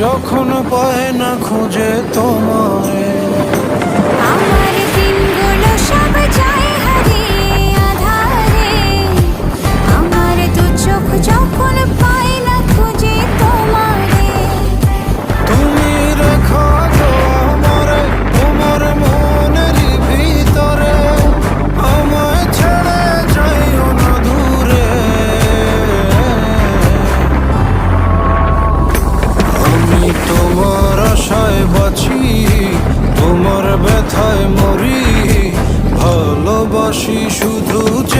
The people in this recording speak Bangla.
যখন পায় না খুঁজে তোমায়। আমার দিনগুলো সব যায় হারিয়ে আঁধারে, আমার দু চোখ যখন পায় না খুঁজে তোমারে। তুমি রেখো গো আমারে তোমার মনেরই ভিতরে, আমায় ছেড়ে যাইও না দূরে। আমি তোমার আশায় বাঁচি, তোমার ব্যথায় মরি, ভালোবাসি শুধু যে